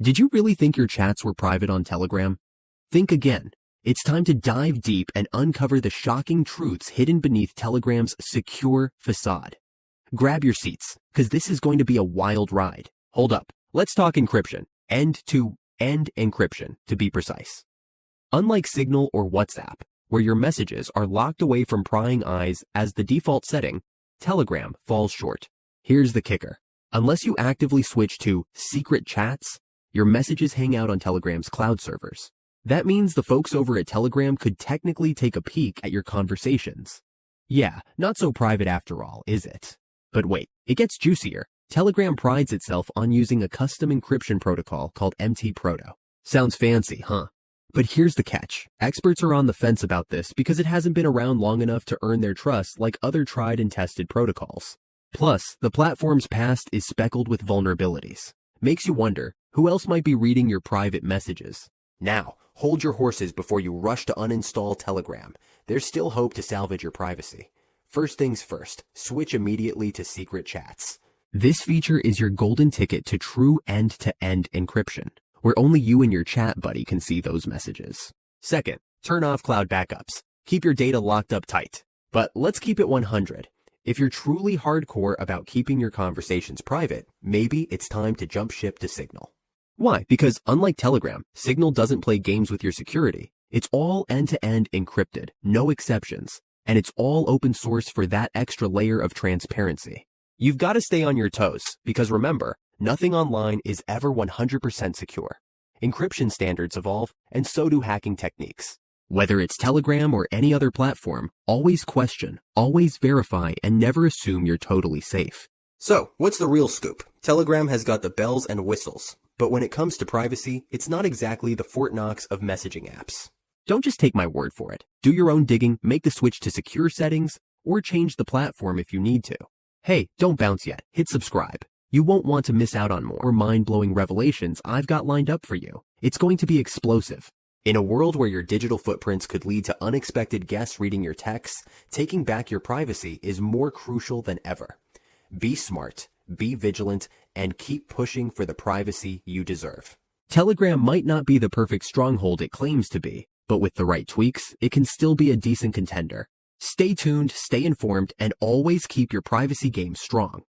Did you really think your chats were private on Telegram? Think again. It's time to dive deep and uncover the shocking truths hidden beneath Telegram's secure facade. Grab your seats, because this is going to be a wild ride. Hold up. Let's talk encryption. End-to-end encryption, to be precise. Unlike Signal or WhatsApp, where your messages are locked away from prying eyes as the default setting, Telegram falls short. Here's the kicker. Unless you actively switch to secret chats, your messages hang out on Telegram's cloud servers. That means the folks over at Telegram could technically take a peek at your conversations. Yeah, not so private after all, is it? But wait, it gets juicier. Telegram prides itself on using a custom encryption protocol called MTProto. Sounds fancy, huh? But here's the catch. Experts are on the fence about this because it hasn't been around long enough to earn their trust like other tried and tested protocols. Plus, the platform's past is speckled with vulnerabilities. Makes you wonder, who else might be reading your private messages? Now, hold your horses before you rush to uninstall Telegram. There's still hope to salvage your privacy. First things first, switch immediately to secret chats. This feature is your golden ticket to true end-to-end encryption, where only you and your chat buddy can see those messages. Second, turn off cloud backups. Keep your data locked up tight. But let's keep it 100. If you're truly hardcore about keeping your conversations private, maybe it's time to jump ship to Signal. Why? Because unlike Telegram, Signal doesn't play games with your security. It's all end-to-end encrypted, no exceptions, and it's all open source for that extra layer of transparency. You've got to stay on your toes, because remember, nothing online is ever 100% secure. Encryption standards evolve, and so do hacking techniques. Whether it's Telegram or any other platform, always question, always verify, and never assume you're totally safe. So, what's the real scoop? Telegram has got the bells and whistles, but when it comes to privacy, it's not exactly the Fort Knox of messaging apps. Don't just take my word for it. Do your own digging, make the switch to secure settings, or change the platform if you need to. Hey, don't bounce yet. Hit subscribe. You won't want to miss out on more mind-blowing revelations I've got lined up for you. It's going to be explosive. In a world where your digital footprints could lead to unexpected guests reading your texts, taking back your privacy is more crucial than ever. Be smart, be vigilant, and keep pushing for the privacy you deserve. Telegram might not be the perfect stronghold it claims to be, but with the right tweaks, it can still be a decent contender. Stay tuned, stay informed, and always keep your privacy game strong.